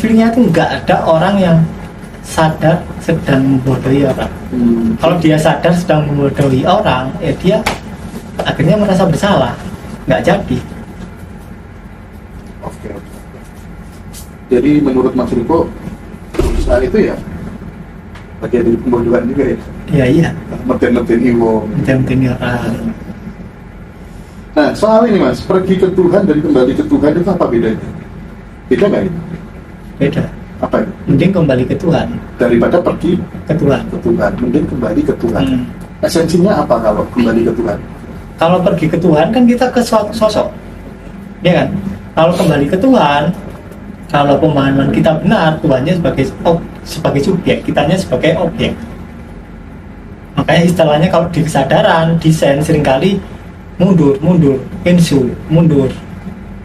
kafirnya itu nggak ada orang yang sadar sedang membodohi orang. Kalau dia sadar sedang membodohi orang, ya dia akhirnya merasa bersalah, nggak jadi. Oke. Jadi menurut Mas Riko, berusaha itu ya bagian dari pembodohan juga ya? Iya. Meten-meteni wong. Meten-meteni orang. Nah, soal ini Mas, pergi ke Tuhan dan kembali ke Tuhan itu apa bedanya? Beda nggak itu? Beda. Apa itu? Mending kembali ke Tuhan Daripada pergi ke Tuhan. ke Tuhan, mending kembali ke Tuhan. Esensinya apa kalau kembali ke Tuhan? Kalau pergi ke Tuhan kan kita ke suatu sosok, ya kan? Kalau kembali ke Tuhan, kalau pemahaman kita benar, Tuhannya sebagai subjek, kitanya sebagai objek. Makanya istilahnya kalau di kesadaran, desain seringkali mundur, insu, mundur.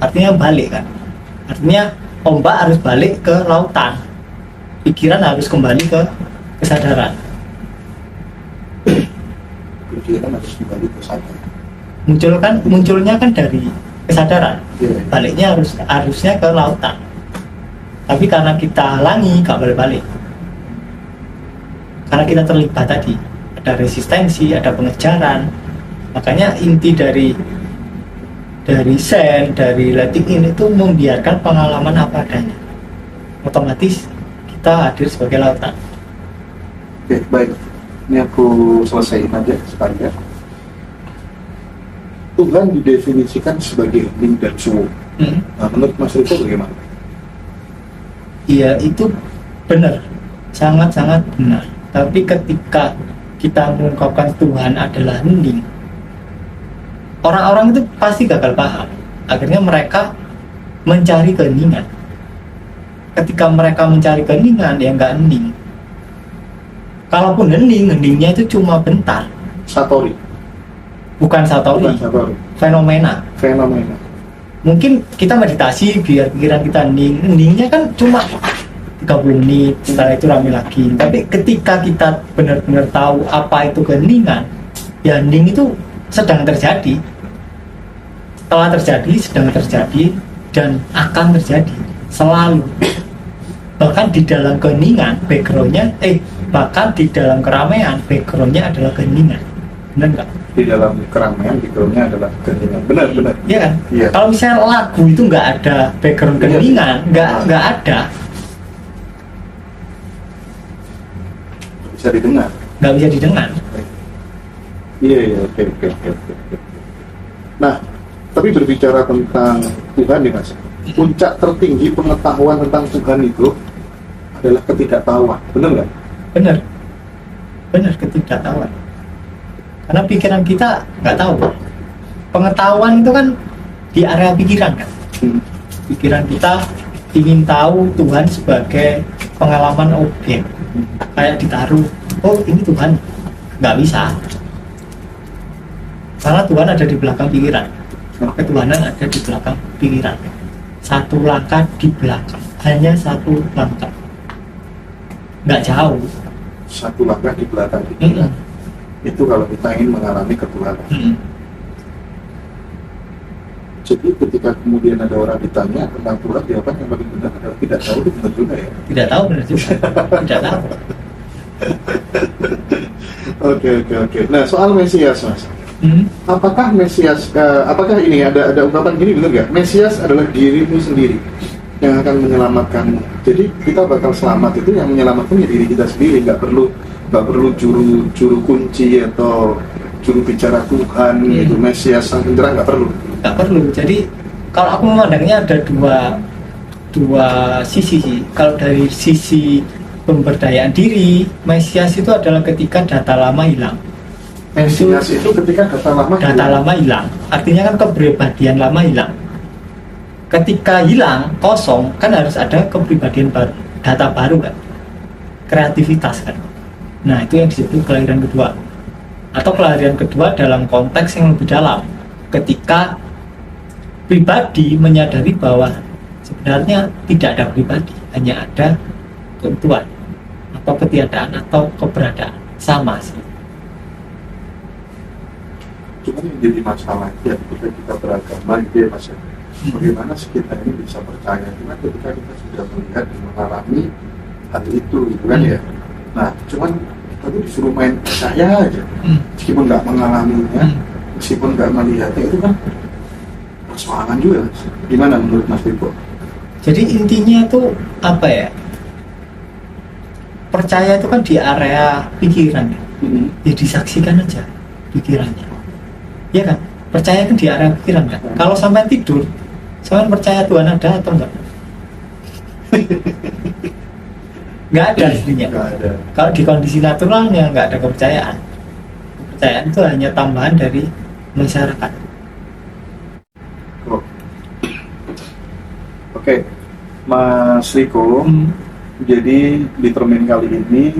Artinya balik kan? Artinya ombak harus balik ke lautan, pikiran harus kembali ke kesadaran. Pikiran harus kembali ke sadar. Munculnya kan dari kesadaran, baliknya harusnya ke lautan. Tapi karena kita halangi, gak balik. Karena kita terlibat tadi, ada resistensi, ada pengejaran. Makanya inti dari Zen, dari letting in itu membiarkan pengalaman apa adanya. Otomatis kita hadir sebagai lautan. Oke, baik. Ini aku selesaiin aja sekalian. Tuhan didefinisikan sebagai hening dan suwu. Nah, menurut Mas Riko bagaimana? Iya, itu benar, sangat-sangat benar. Tapi ketika kita mengungkapkan Tuhan adalah hening, orang-orang itu pasti gagal paham. Akhirnya mereka mencari keheningan. Ketika mereka mencari keheningan, ya nggak hening. Kalaupun heningnya itu cuma bentar. Satori. Bukan satori. Fenomena. Mungkin kita meditasi biar pikiran kita hening. Heningnya kan cuma 30 menit, setelah itu rame lagi. Tapi ketika kita benar-benar tahu apa itu keheningan, ya hening itu sedang terjadi. Telah terjadi, sedang terjadi, dan akan terjadi selalu. Bahkan di dalam keheningan, bahkan di dalam keramaian, backgroundnya adalah keheningan. Benar nggak? Di dalam keramaian, backgroundnya adalah keheningan. Benar. Iya kan? Iya. Kalau misalnya lagu itu nggak ada background keheningan, nggak ada. Bisa didengar. Nggak bisa didengar. Iya, oke. Nah, tapi berbicara tentang Tuhan nih Mas, puncak tertinggi pengetahuan tentang Tuhan itu adalah ketidaktahuan, benar nggak? Benar, ketidaktahuan. Karena pikiran kita nggak tahu. Pengetahuan itu kan di area pikiran kan. Pikiran kita ingin tahu Tuhan sebagai pengalaman objek. Kayak ditaruh, oh ini Tuhan, nggak bisa. Karena Tuhan ada di belakang pikiran. Ketuhanan ada di belakang pikiran. Satu langkah di belakang, hanya satu langkah, nggak jauh. Satu langkah di belakang pikiran. Itu kalau kita ingin mengalami ketuhanan. Jadi ketika kemudian ada orang ditanya tentang Tuhan, jawaban yang paling benar adalah tidak tahu. Itu benar juga ya? Tidak tahu, benar juga. Tidak tahu. Oke. Nah, soal Mesias Mas, apakah Mesias, apakah ini ada ungkapan gini, benar nggak? Mesias adalah dirimu sendiri yang akan menyelamatkanmu. Jadi kita bakal selamat itu yang menyelamatkan ya diri kita sendiri. Nggak perlu juru kunci atau juru bicara Tuhan gitu. Mesias sang pencerah nggak perlu. Jadi kalau aku memandangnya ada dua sisi sih. Kalau dari sisi pemberdayaan diri, Mesias itu adalah ketika data lama hilang. Mesias itu ketika data lama hilang. Artinya kan kepribadian lama hilang. Ketika hilang, kosong, kan harus ada kepribadian baru, data baru kan, kreativitas kan. Nah itu yang disebut kelahiran kedua. Atau kelahiran kedua dalam konteks yang lebih dalam, ketika pribadi menyadari bahwa sebenarnya tidak ada pribadi, hanya ada keutuhan atau ketiadaan atau keberadaan, sama sih. Cuma yang jadi masalah ya ketika kita beragama gitu ya Mas, Bagaimana sih kita ini bisa percaya? Cuma ketika kita sudah melihat dan mengalami hal itu, gitu kan ya. Nah, cuman kita tuh disuruh main percaya aja, meskipun nggak mengalaminya, meskipun nggak melihatnya, itu kan persoalan juga. Gimana menurut Mas Vigo? Jadi intinya tuh apa ya? Percaya itu kan di area pikiran, ya disaksikan aja pikirannya, ya kan? Percaya kan di area pikiran kan. Kalau sampai tidur, sampai percaya Tuhan ada atau enggak? Nggak ada aslinya. Nggak ada. Kalau di kondisi naturalnya nggak ada kepercayaan. Kepercayaan itu hanya tambahan dari masyarakat. Oke, Mas Riko. Jadi di termin kali ini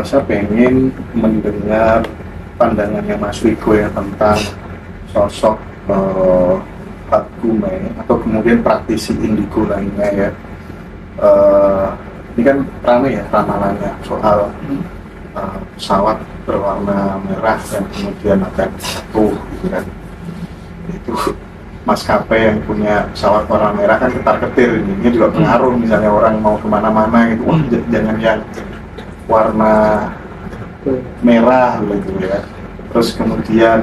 saya pengen mendengar pandangannya Mas Riko ya tentang sosok Pak Gume atau kemudian praktisi indigo lainnya ya. Ini kan ramai ya ramalannya soal pesawat berwarna merah yang kemudian akan jatuh gitu kan. Itu maskapai yang punya pesawat warna merah kan ketar-ketir ini juga pengaruh, misalnya orang mau kemana-mana gitu, wah jangan yang warna merah gitu ya. Terus kemudian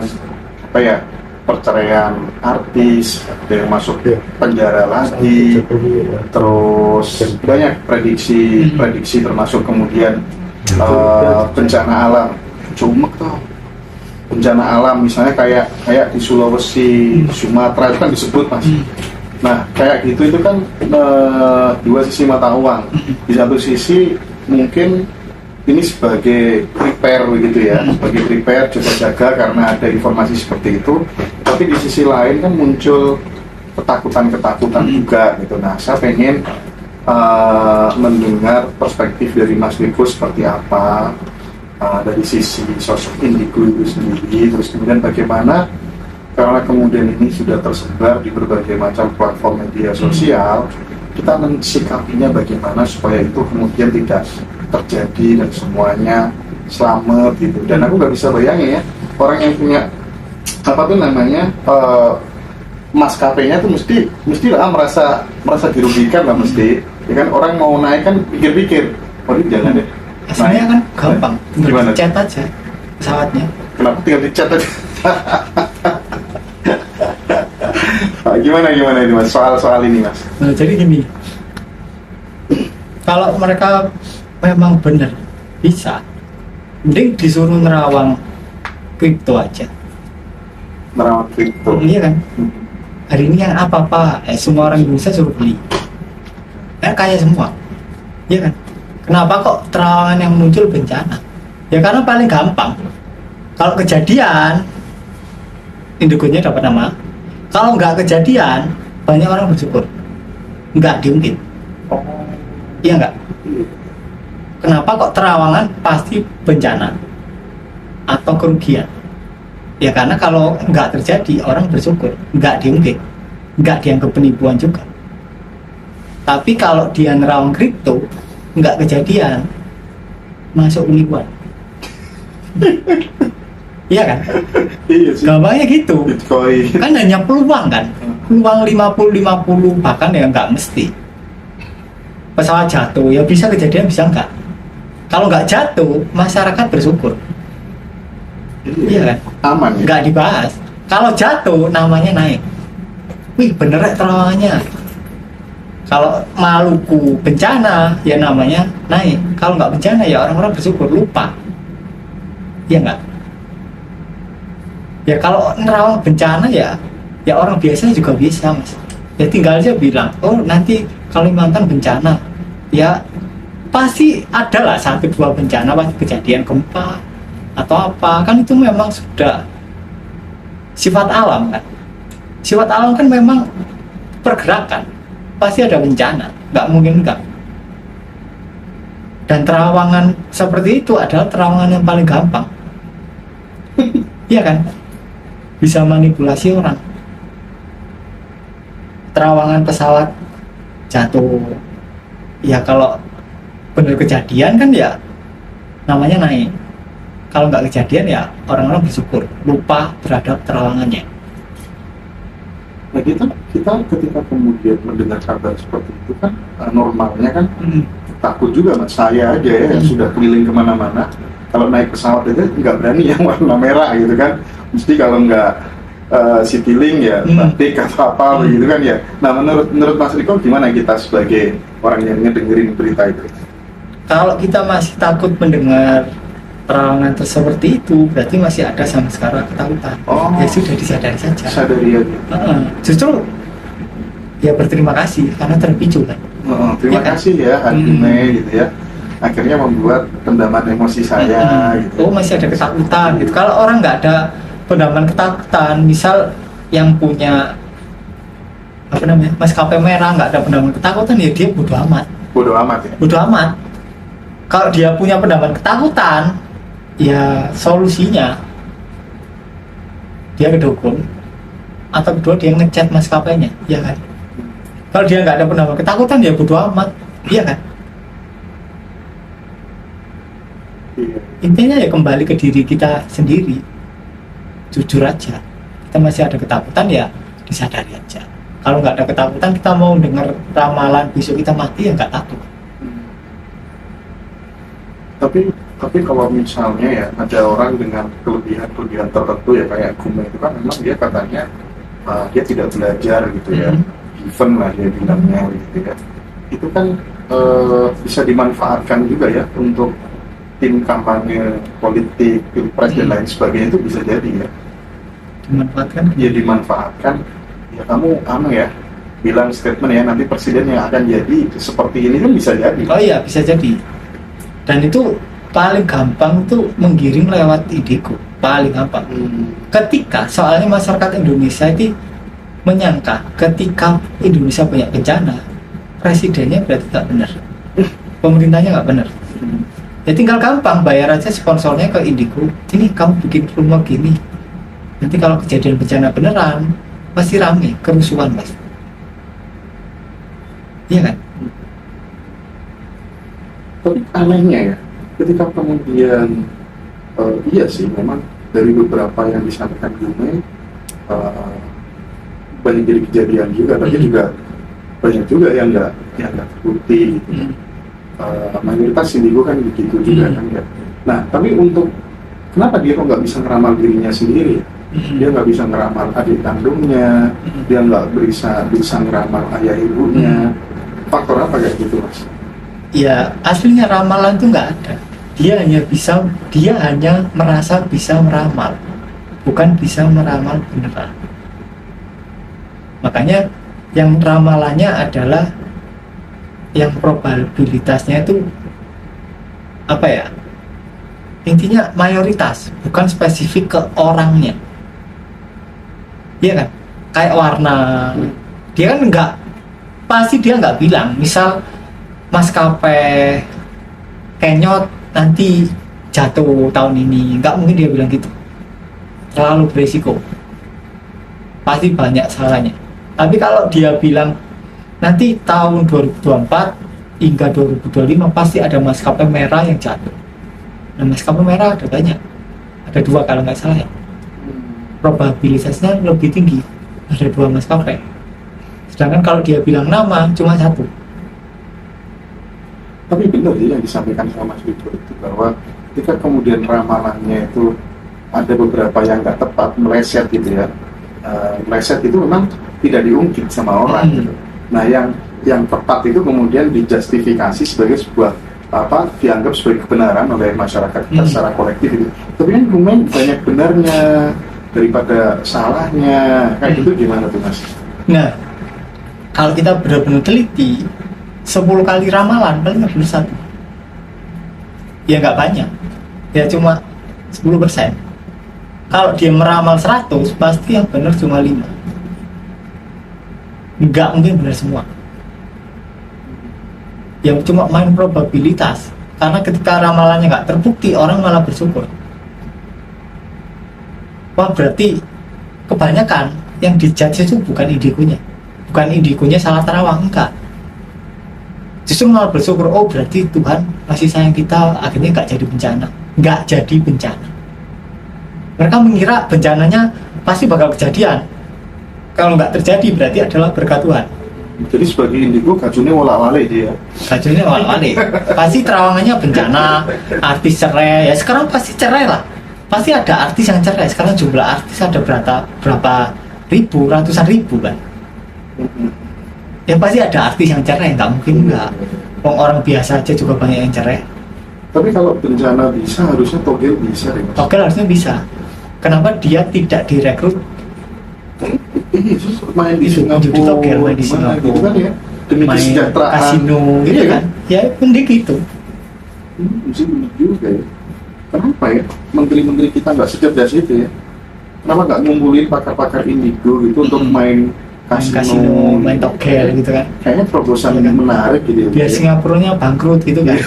apa ya, perceraian artis, ada yang masuk penjara lagi, terus banyak prediksi termasuk kemudian bencana alam, cuma tuh bencana alam misalnya kayak di Sulawesi, Sumatera itu kan disebut Mas. Nah kayak gitu itu kan dua sisi mata uang. Di satu sisi mungkin ini sebagai prepare begitu ya, sebagai prepare jaga-jaga karena ada informasi seperti itu. Tapi di sisi lain kan muncul ketakutan juga gitu. Nah saya pengen mendengar perspektif dari Mas Riko seperti apa. Dari sisi sosok indigo itu sendiri, terus kemudian bagaimana karena kemudian ini sudah tersebar di berbagai macam platform media sosial, kita mensikapinya bagaimana supaya itu kemudian tidak terjadi dan semuanya selamat gitu. Dan aku nggak bisa bayangin ya, orang yang punya apa tuh namanya maskapainya tuh mestilah merasa dirugikan lah mesti, ya kan. Orang mau naik kan pikir-pikir, oh ini jangan deh. Aslinya kan gampang, tinggal dicat aja pesawatnya. Kenapa tinggal dicat aja? Gimana ini Mas, soal ini Mas? Nah, jadi gini, kalau mereka memang benar bisa, mending disuruh nerawang kripto aja. Nerawang kripto? Iya kan? Hari ini yang apa-apa, semua orang Indonesia suruh beli, kaya semua, iya kan? Kenapa kok terawangan yang muncul bencana? Ya karena paling gampang. Kalau kejadian, indigonya dapat nama. Kalau nggak kejadian, banyak orang bersyukur. Nggak diungkit. Iya nggak? Kenapa kok terawangan pasti bencana atau kerugian? Ya karena kalau nggak terjadi, orang bersyukur. Nggak diungkit. Nggak dianggap penipuan juga. Tapi kalau dia nerawang kripto, nggak kejadian, masuk penipuan. Iya kan? Iya sih. Gampangnya gitu. Bitcoin. Kan hanya peluang kan, peluang 50-50, bahkan ya nggak mesti. Pesawat jatuh, ya bisa kejadian, bisa nggak. Kalau nggak jatuh, masyarakat bersyukur. Iya kan? Aman ya? Nggak dibahas. Kalau jatuh, namanya naik. Wih, bener ya terawangannya. Kalau Maluku bencana, ya namanya naik. Kalau nggak bencana, ya orang-orang bersyukur, lupa. Iya nggak? Ya kalau nerawang bencana ya orang biasa juga bisa Mas. Ya tinggal aja bilang, oh nanti Kalimantan bencana. Ya pasti ada lah 1-2 bencana, pasti kejadian gempa atau apa. Kan itu memang sudah sifat alam kan. Sifat alam kan memang pergerakan. Pasti ada bencana, nggak mungkin enggak. Dan terawangan seperti itu adalah terawangan yang paling gampang. Iya kan? Bisa manipulasi orang. Terawangan pesawat jatuh, ya kalau benar kejadian kan ya namanya naik. Kalau nggak kejadian ya orang-orang bersyukur, lupa terhadap terawangannya. Nah kita ketika kemudian mendengar kabar seperti itu kan normalnya kan takut juga, mas. Saya aja ya yang sudah keliling kemana-mana, kalau naik pesawat itu nggak berani yang warna merah gitu kan, mesti kalau nggak Citylink ya batik atau apa gitu kan ya. Nah menurut Mas Riko gimana kita sebagai orang yang ngedengerin berita itu? Kalau kita masih takut mendengar terawangan seperti itu, berarti masih ada sampai sekarang ketakutan. Ya sudah disadari saja. Sadari aja. Justru ya berterima kasih karena terpicu kan. Terima kasih ya Hadime gitu ya. Akhirnya membuat pendaman emosi saya. Gitu. Oh masih ada ketakutan gitu. Kalau orang nggak ada pendaman ketakutan, misal yang punya apa namanya maskapai merah nggak ada pendaman ketakutan, ya dia bodoh amat. Bodoh amat ya. Bodoh amat. Kalau dia punya pendaman ketakutan, ya solusinya dia ke dukun, atau kedua dia ngechat maskapainya, ya kan? Kalau dia nggak ada pendaman ketakutan, ya bodoh amat, iya kan? Intinya ya kembali ke diri kita sendiri, jujur aja. Kita masih ada ketakutan, ya disadari aja. Kalau nggak ada ketakutan, kita mau dengar ramalan besok kita mati, ya nggak takut. Tapi kalau misalnya ya ada orang dengan kelebihan tertentu ya kayak Gume itu kan memang dia katanya dia tidak belajar gitu ya, event lah dia bilangnya gitu ya. Itu kan bisa dimanfaatkan juga ya untuk tim kampanye politik, pilpres dan lain sebagainya, itu bisa jadi ya. Dimanfaatkan? Ya dimanfaatkan. Ya kamu ya bilang statement ya nanti presiden yang akan jadi seperti ini kan bisa jadi. Oh iya bisa jadi. Dan itu paling gampang tuh menggiring lewat ideku, paling gampang. Ketika soalnya masyarakat Indonesia itu menyangka ketika Indonesia banyak bencana, presidennya berarti nggak benar, pemerintahnya nggak benar. Ya tinggal gampang bayar aja sponsornya ke Indigo. Ini kamu bikin rumah gini, nanti kalau kejadian bencana beneran pasti rame, kerusuhan mas. Iya kan? Tapi anehnya ya, ketika kemudian iya sih memang dari beberapa yang disampaikan Gume banyak jadi kejadian juga, tapi juga banyak juga yang nggak terbukti gitu. Mayoritas Indigo kan begitu juga kan ya. Nah tapi untuk kenapa dia kok nggak bisa ngeramal dirinya sendiri? Dia nggak bisa ngeramal adik kandungnya, dia nggak bisa ngeramal ayah ibunya. Faktor apa kayak gitu mas? Ya aslinya ramalan itu nggak ada. Dia hanya merasa bisa meramal, bukan bisa meramal beneran. Makanya yang ramalannya adalah yang probabilitasnya itu apa ya? Intinya mayoritas, bukan spesifik ke orangnya. Iya kan? Kayak warna, dia kan pasti dia nggak bilang. Misal maskapai kenyot nanti jatuh tahun ini, nggak mungkin dia bilang gitu, terlalu beresiko, pasti banyak salahnya. Tapi kalau dia bilang nanti tahun 2024 hingga 2025 pasti ada maskapai merah yang jatuh. Nah maskapai merah ada banyak, ada 2 kalau nggak salah ya, probabilitasnya lebih tinggi, ada 2 maskapai. Sedangkan kalau dia bilang nama cuma 1. Tapi benar ya yang disampaikan sama Mas Riko itu, bahwa ketika kemudian ramalannya itu ada beberapa yang nggak tepat, meleset gitu ya. Meleset itu memang tidak diungkit sama orang gitu. Nah yang tepat itu kemudian dijustifikasi sebagai sebuah dianggap sebagai kebenaran oleh masyarakat kita secara kolektif gitu. Tapi kan lumayan banyak benarnya daripada salahnya, kayak gitu gimana tuh mas? Nah kalau kita benar-benar teliti, 10 kali ramalan paling benar 1. Ya nggak banyak, ya cuma 10%. Kalau dia meramal 100, pasti yang benar cuma 5. Nggak mungkin benar semua. Yang cuma main probabilitas. Karena ketika ramalannya nggak terbukti, orang malah bersyukur. Wah berarti kebanyakan yang dijudge itu bukan indikunya. Bukan indikunya salah terawang, enggak. Justru malah bersyukur, oh berarti Tuhan masih sayang kita, akhirnya nggak jadi bencana. Nggak jadi bencana. Mereka mengira bencananya pasti bakal kejadian kalau nggak terjadi berarti adalah berkat Tuhan. Jadi sebagai indigo gajune wolak-walik dia. Gajune wolak-walik. Pasti terawangannya bencana, artis cerai. Ya sekarang pasti cerai lah. Pasti ada artis yang cerai. Sekarang jumlah artis ada berapa ribu, ratusan ribu kan. Ya pasti ada artis yang cerai, nggak mungkin nggak. Orang biasa aja juga banyak yang cerai. Tapi kalau bencana bisa, harusnya Togel bisa deh. Togel harusnya bisa. Kenapa dia tidak direkrut? Main di Itu Singapura, Togel, main di Singapura, gitu kan ya, demi main kesejahteraan kasino gitu kan. Ya mending gitu. Mesti benar juga ya. Kenapa ya menteri-menteri kita nggak secerdas itu ya? Kenapa nggak ngumpulin pakar-pakar indigo gitu untuk main kasino, main Togel gitu kan. Kayaknya terobosan Ya kan? menarik gitu ya. Biar Singapuranya bangkrut gitu kan.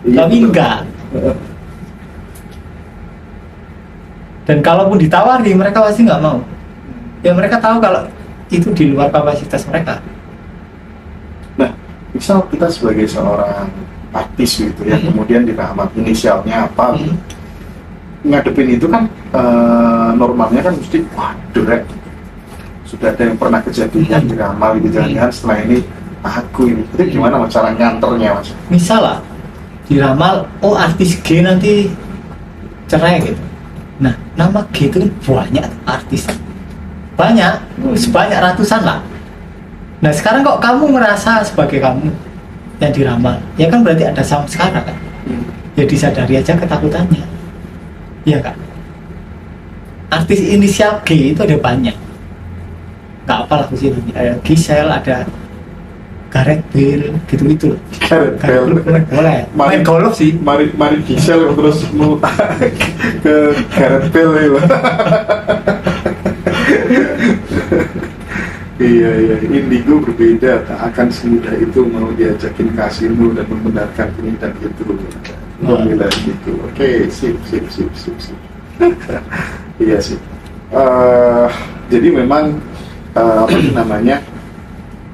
Iya, Tapi betul. enggak. Dan kalaupun ditawari mereka pasti nggak mau. Ya mereka tahu kalau itu di luar kapasitas mereka. Nah, misal kita sebagai seorang artis gitu ya, kemudian diramat inisialnya apa, ngadepin itu kan normalnya kan mesti waduh rek, sudah ada yang pernah kejadian diramal gitu, jangan-jangan setelah ini aku ini, itu gimana mas cara nganternya mas? Misal lah diramal, oh artis G nanti cerai gitu. Nah nama G itu kan banyak artis, banyak, sebanyak ratusan lah. Nah sekarang kok kamu merasa sebagai kamu yang diramal, ya kan berarti ada sama sekarang kan. Ya disadari aja ketakutannya, iya kan. Artis inisial G itu ada banyak, nggak apalah sih, ada Gisel, ada Gareth Bale gitu-gitu. Gareth Bale Boleh main golf sih. Mari Gisel terus mau ke Gareth Bale ya. Iya, indigo berbeda, tak akan semudah itu mau diajakin kasino dan membenarkan ini dan itu. Pemilihan itu, oke, sip. Iya sih. Jadi memang apa namanya,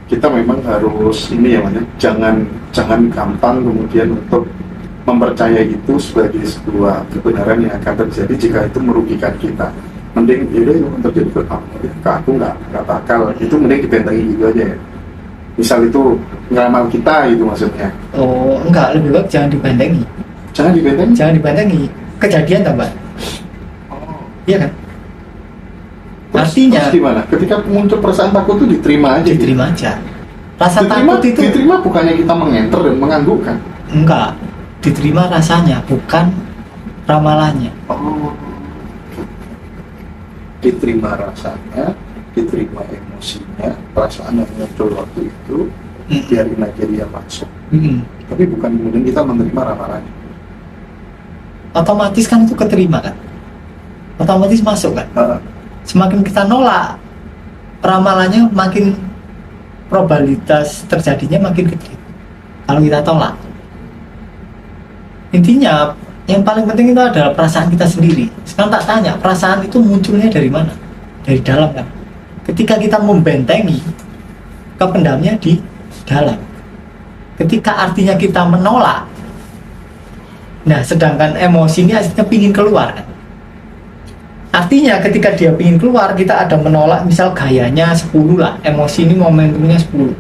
kita memang harus ini ya, jangan gampang kemudian untuk mempercayai itu sebagai sebuah kebenaran yang akan terjadi jika itu merugikan kita. Mending itu terjadi ke aku nggak bakal, itu mending dibentengi gitu aja ya. Misal itu ngeramal kita itu maksudnya. Oh enggak, lebih baik jangan dibentengi. Jangan dibentengi. Jangan dibentengi. Kejadian tambah. Oh. Iya kan? Terus, Artinya terus gimana? Ketika muncul perasaan takut itu diterima aja. diterima aja. Rasa diterima, takut itu diterima bukannya kita mengenter dan menganggukkan. enggak, diterima rasanya, bukan ramalannya. Oh. Diterima rasanya, diterima emosinya, perasaan yang muncul waktu itu, biarin aja dia masuk. Tapi bukan kemudian kita menerima ramalannya. Otomatis kan itu keterima kan, otomatis masuk kan. Semakin kita nolak ramalannya, makin probabilitas terjadinya makin kecil. Kalau kita tolak, intinya yang paling penting itu adalah perasaan kita sendiri. Sekarang tak tanya, perasaan itu munculnya dari mana? Dari dalam kan. Ketika kita membentengi, kependamnya di dalam. Ketika artinya kita menolak, nah sedangkan emosi ini aslinya pingin keluar kan. Artinya ketika dia pingin keluar, kita ada menolak, misal gayanya 10 lah, emosi ini momentumnya 10.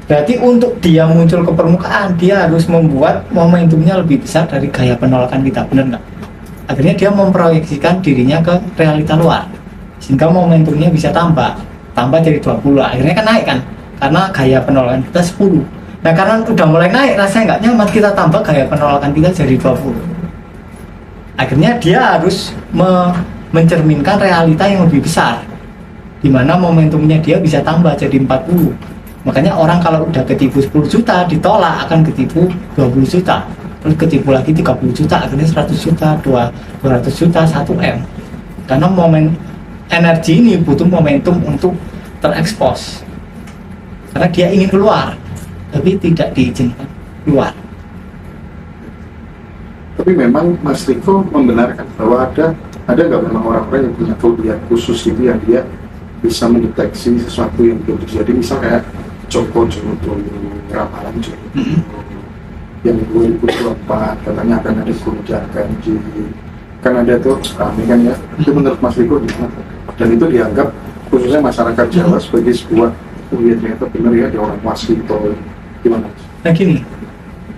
Berarti untuk dia muncul ke permukaan, dia harus membuat momentumnya lebih besar dari gaya penolakan kita, benar nggak? Akhirnya dia memproyeksikan dirinya ke realita luar, sehingga momentumnya bisa tambah jadi 20, akhirnya kan naik kan, karena gaya penolakan kita 10. Nah karena udah mulai naik, rasanya nggak nyaman, kita tambah gaya penolakan kita jadi 20. Akhirnya dia harus mencerminkan realita yang lebih besar, dimana momentumnya dia bisa tambah jadi 40. Makanya orang kalau udah ketipu 10 juta ditolak akan ketipu 20 juta, terus ketipu lagi 30 juta, akhirnya 100 juta, 200 juta, 1M. Karena energi ini butuh momentum untuk terekspos, karena dia ingin keluar tapi tidak diizinkan keluar. Tapi memang Mas Riko membenarkan bahwa ada nggak memang orang-orang yang punya kelebihan khusus itu, yang dia bisa mendeteksi sesuatu yang belum terjadi, misal kayak Joko Jodoh, ramalan Jodoh yang 2024 katanya akan ada gonjang ganjil, kan ada tuh rame kan ya, itu menurut Mas Riko gimana? Dan itu dianggap khususnya masyarakat Jawa sebagai sebuah ternyata benar ya, ada orang waskito, gimana? Nah gini,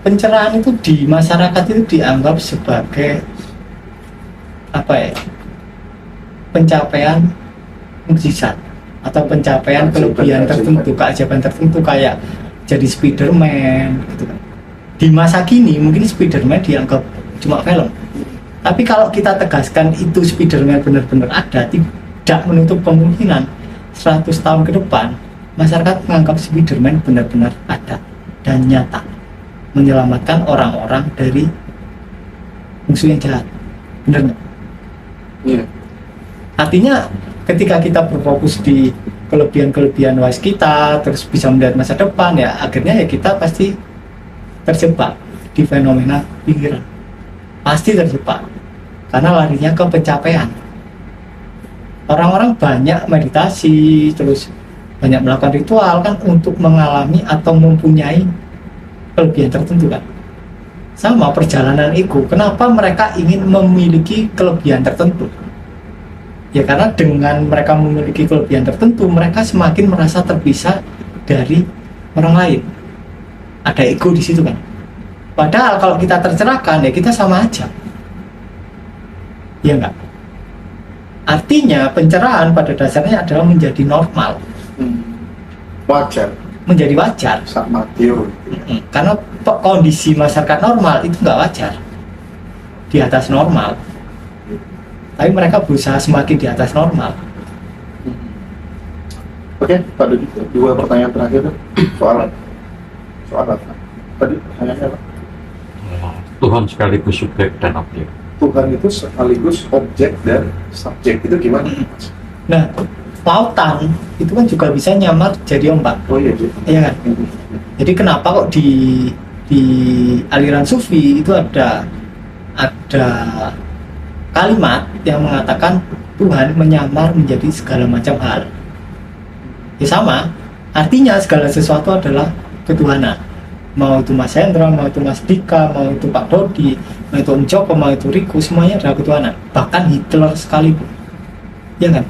pencerahan itu di masyarakat itu dianggap sebagai apa ya, pencapaian mukjizat atau pencapaian kelebihan tertentu, keajaiban tertentu, kayak jadi Spiderman gitu kan. Di masa kini mungkin Spiderman dianggap cuma film, tapi kalau kita tegaskan itu Spiderman benar-benar ada, tidak menutup kemungkinan 100 tahun ke depan masyarakat menganggap Spiderman benar-benar ada dan nyata, menyelamatkan orang-orang dari musuh yang jahat. Benar nggak? Iya. Artinya ketika kita berfokus di kelebihan-kelebihan wise kita, terus bisa melihat masa depan, ya akhirnya ya kita pasti terjebak di fenomena pikiran. Pasti terjebak karena larinya ke pencapaian. Orang-orang banyak meditasi, terus banyak melakukan ritual kan untuk mengalami atau mempunyai kelebihan tertentu kan. Sama perjalanan ego, kenapa mereka ingin memiliki kelebihan tertentu? Ya karena dengan mereka memiliki kelebihan tertentu, mereka semakin merasa terpisah dari orang lain. Ada ego di situ kan. Padahal kalau kita tercerahkan, ya kita sama aja. Ya enggak? Artinya pencerahan pada dasarnya adalah menjadi normal. Wajar. Menjadi wajar. Sama Tio. Karena kondisi masyarakat normal itu nggak wajar. Di atas normal. Tapi mereka berusaha semakin di atas normal. Oke, pada dua pertanyaan terakhir soal apa? Tadi pertanyaannya apa? Tuhan sekaligus subjek dan objek. Tuhan itu sekaligus objek dan subjek, itu gimana? Nah, lautan itu kan juga bisa nyamar jadi ombak. Oh iya, iya kan? Jadi kenapa kok di aliran sufi itu ada kalimat yang mengatakan Tuhan menyamar menjadi segala macam hal. Ya sama, artinya segala sesuatu adalah ketuhanan. Mau itu Mas Hendra, mau itu Mas Dika, mau itu Pak Dodi, mau itu Om Joko, mau itu Riku, semuanya adalah ketuhanan. Bahkan Hitler sekalipun, ya kan?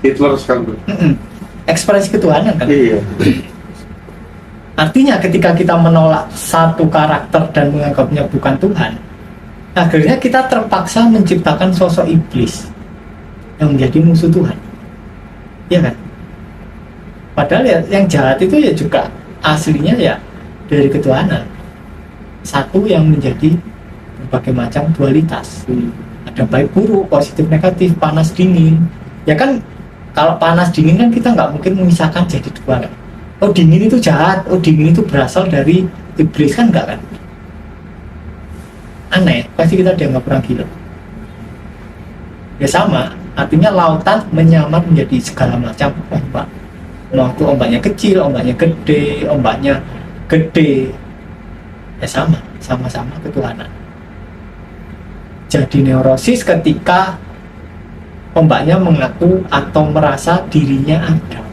Hitler sekalipun. Ekspresi ketuhanan kan? Iya. Artinya ketika kita menolak satu karakter dan menganggapnya bukan Tuhan, akhirnya kita terpaksa menciptakan sosok iblis yang menjadi musuh Tuhan, ya kan? Padahal ya, yang jahat itu ya juga aslinya ya dari ketuhanan, satu yang menjadi berbagai macam dualitas. Ada baik buruk, positif negatif, panas dingin. Ya kan kalau panas dingin kan kita nggak mungkin memisahkan jadi dua kan. Oh dingin itu jahat, oh dingin itu berasal dari iblis, kan enggak kan? Aneh, pasti kita dianggap orang gila. Ya sama, artinya lautan menyamar menjadi segala macam ombak. Mau itu ombaknya kecil, ombaknya gede, ombaknya gede, ya sama-sama ketuhanan. Jadi neurosis ketika ombaknya mengaku atau merasa dirinya ada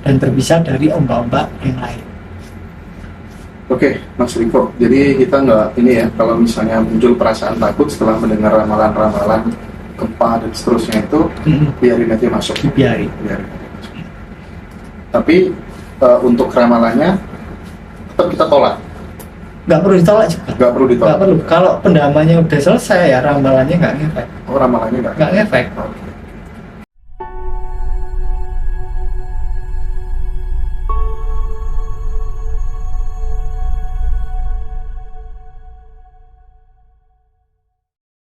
dan terpisah dari ombak-ombak yang lain. Oke, Mas Riko, jadi kita nggak ini ya, kalau misalnya muncul perasaan takut setelah mendengar ramalan-ramalan gempa dan seterusnya itu, biarin aja masuk. Biarin. Tapi untuk ramalannya tetap kita tolak. Nggak perlu ditolak juga. Nggak perlu ditolak. Nggak perlu. Kalau pendamanya udah selesai ya ramalannya nggak ngefek. Oh, ramalannya nggak ngefek. Oke.